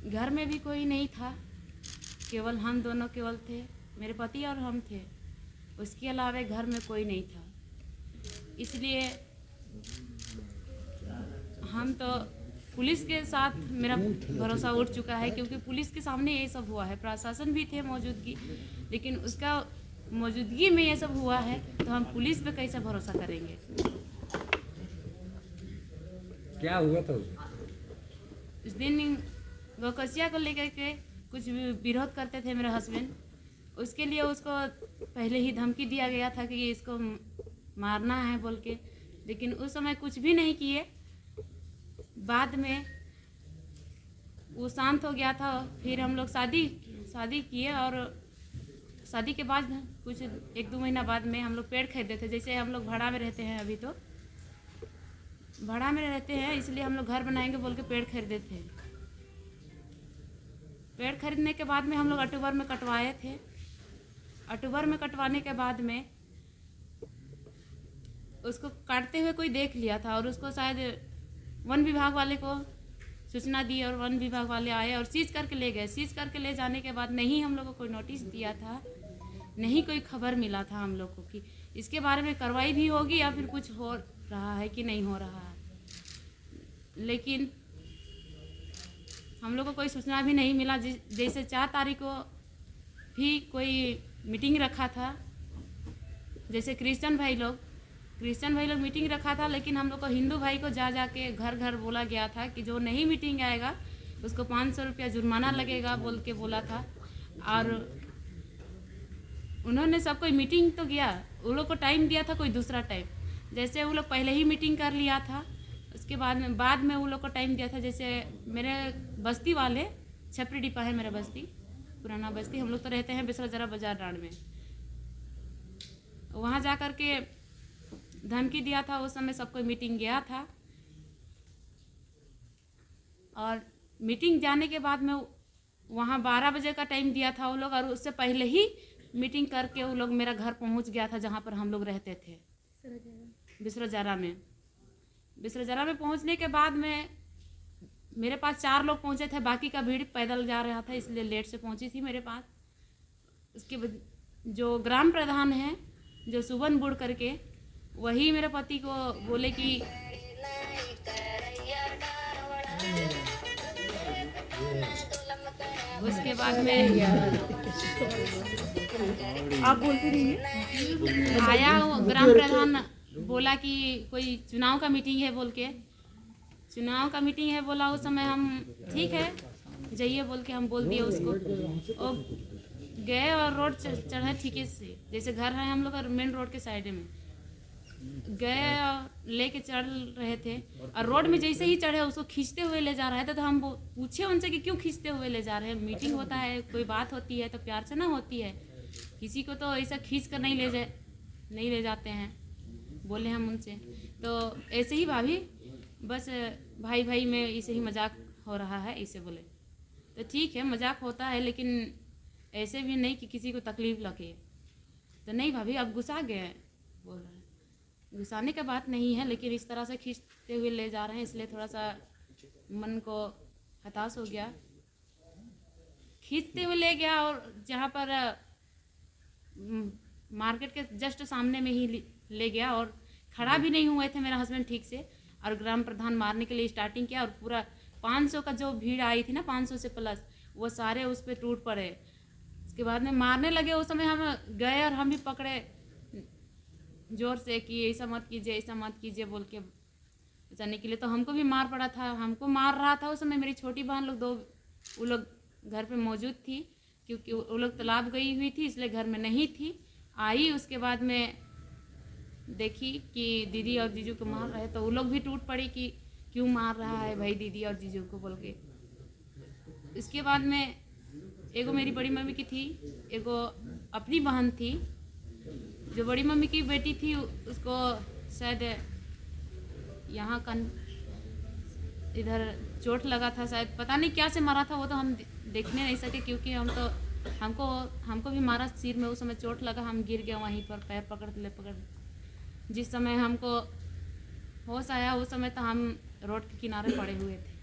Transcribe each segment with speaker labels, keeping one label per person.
Speaker 1: घर में भी कोई नहीं था, केवल हम दोनों केवल थे, मेरे पति और हम थे। उसके अलावा घर में कोई नहीं था। इसलिए हम तो पुलिस के साथ मेरा भरोसा उठ चुका है, क्योंकि पुलिस के सामने ये सब हुआ है। प्रशासन भी थे मौजूदगी, लेकिन उसका मौजूदगी में ये सब हुआ है, तो हम पुलिस पे कैसे भरोसा करेंगे।
Speaker 2: क्या हुआ था
Speaker 1: उस दिन गौकसिया को लेकर के कुछ विरोध करते थे मेरे हस्बैंड। उसके लिए उसको पहले ही धमकी दिया गया था कि इसको मारना है बोल के, लेकिन उस समय कुछ भी नहीं किए। बाद में वो शांत हो गया था। फिर हम लोग शादी किए, और शादी के बाद कुछ 1-2 महीना बाद में हम लोग पेड़ खरीदे थे। जैसे हम लोग भाड़ा में रहते हैं, अभी तो भाड़ा में रहते हैं, इसलिए हम लोग घर बनाएंगे बोल के पेड़ खरीदे थे। पेड़ खरीदने के बाद में हम लोग अक्टूबर में कटवाए थे। अक्टूबर में कटवाने के बाद में उसको काटते हुए कोई देख लिया था, और उसको शायद वन विभाग वाले को सूचना दी, और वन विभाग वाले आए और सीज करके ले गए। सीज करके ले जाने के बाद नहीं हम लोग को कोई नोटिस दिया था, नहीं कोई खबर मिला था हम लोग को कि इसके बारे में कार्रवाई भी होगी या फिर कुछ हो रहा है कि नहीं हो रहा है। लेकिन हम लोग को कोई सूचना भी नहीं मिला। जैसे 4 तारीख को भी कोई मीटिंग रखा था, जैसे क्रिश्चियन भाई लोग मीटिंग रखा था, लेकिन हम लोग को हिंदू भाई को जा के घर घर बोला गया था कि जो नहीं मीटिंग आएगा उसको 500 रुपया जुर्माना लगेगा बोल के बोला था। और उन्होंने सब कोई मीटिंग तो गया, वो लोग को टाइम दिया था कोई दूसरा टाइम। जैसे वो लोग पहले ही मीटिंग कर लिया था, उसके बाद में वो लोग को टाइम दिया था। जैसे मेरे बस्ती वाले, छपरी डिपा है मेरा बस्ती, पुराना बस्ती, हम लोग तो रहते हैं बिसरा बाजार डांड में। वहाँ जा कर के धमकी दिया था। उस समय सब कोई मीटिंग गया था, और मीटिंग जाने के बाद में वहाँ 12 बजे का टाइम दिया था वो लोग, और उससे पहले ही मीटिंग करके वो लोग मेरा घर पहुँच गया था जहाँ पर हम लोग रहते थे, बिसरा में पहुँचने के बाद में मेरे पास 4 लोग पहुँचे थे, बाकी का भीड़ पैदल जा रहा था, इसलिए लेट से पहुँची थी मेरे पास। उसके बाद जो ग्राम प्रधान हैं, जो सुबन बुड़ करके, वही मेरे पति को बोले कि उसके बाद में
Speaker 3: आप बोलते रहिए।
Speaker 1: आया वो ग्राम प्रधान, बोला कि कोई चुनाव का मीटिंग है बोल के, चुनाव का मीटिंग है बोला। उस समय हम ठीक है जाइए बोल के हम बोल दिए उसको, और गए और रोड चढ़े ठीके से, जैसे घर है हम लोग का मेन रोड के साइड में। गए लेके चढ़ रहे थे, और रोड में जैसे ही चढ़े उसको खींचते हुए ले जा रहे थे। तो हम पूछे उनसे कि क्यों खींचते हुए ले जा रहे हैं, मीटिंग होता है, कोई बात होती है तो प्यार से ना होती है, किसी को तो ऐसा खींच कर नहीं ले जाते हैं, बोले हम उनसे। तो ऐसे ही भाभी, बस भाई में ऐसे ही मजाक हो रहा है, ऐसे बोले। तो ठीक है मजाक होता है, लेकिन ऐसे भी नहीं कि किसी को तकलीफ लगे। तो नहीं भाभी आप गुस्सा गए, बोल रहे हैं। गुस्साने का बात नहीं है, लेकिन इस तरह से खींचते हुए ले जा रहे हैं, इसलिए थोड़ा सा मन को हताश हो गया। खींचते हुए ले गया, और जहाँ पर मार्केट के जस्ट सामने में ही ले गया, और खड़ा भी नहीं हुए थे मेरा हस्बैंड ठीक से, और ग्राम प्रधान मारने के लिए स्टार्टिंग किया, और पूरा 500 का जो भीड़ आई थी ना, 500 से प्लस, वो सारे उस पर टूट पड़े। उसके बाद में मारने लगे। उस समय हम गए और हम भी पकड़े जोर से कि ऐसा मत कीजिए बोल के बचाने के लिए। तो हमको भी मार पड़ा था, हमको मार रहा था। उस समय मेरी छोटी बहन लोग वो लोग घर पे मौजूद थी, क्योंकि वो लोग तालाब गई हुई थी, इसलिए घर में नहीं थी। आई उसके बाद में देखी कि दीदी और जीजू को मार रहे, तो वो लोग भी टूट पड़ी कि क्यों मार रहा है भाई दीदी और जीजू को बोल के। इसके बाद में एगो मेरी बड़ी मम्मी की थी, एगो अपनी बहन थी। जो बड़ी मम्मी की बेटी थी उसको शायद यहाँ इधर चोट लगा था, शायद पता नहीं क्या से मारा था, वो तो हम देखने नहीं सके, क्योंकि हमको भी मारा सिर में। उस समय चोट लगा, हम गिर गए वहीं पर, पैर पकड़। जिस समय हमको होश आया उस समय तो हम रोड के किनारे पड़े हुए थे।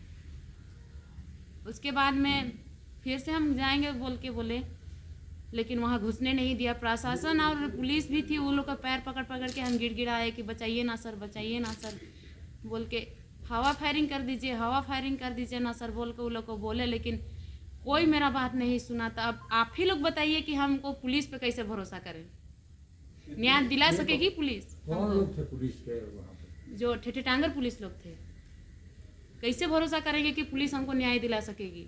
Speaker 1: उसके बाद में फिर से हम जाएंगे बोल के बोले, लेकिन वहाँ घुसने नहीं दिया। प्रशासन और पुलिस भी थी, वो लोग का पैर पकड़ पकड़ के हम गिड़गिड़ाए कि बचाइए ना सर, बचाइए ना सर बोल के, हवा फायरिंग कर दीजिए, हवा फायरिंग कर दीजिए ना सर बोल के वो लोग को बोले, लेकिन कोई मेरा बात नहीं सुना। तो अब आप ही लोग बताइए कि हमको पुलिस पे कैसे भरोसा करें? न्याय दिला सकेगी पुलिस?
Speaker 2: कौन लोग थे पुलिस के वहाँ पे?
Speaker 1: जो ठेठेटांगर पुलिस लोग थे। कैसे भरोसा करेंगे कि पुलिस हमको न्याय दिला सकेगी?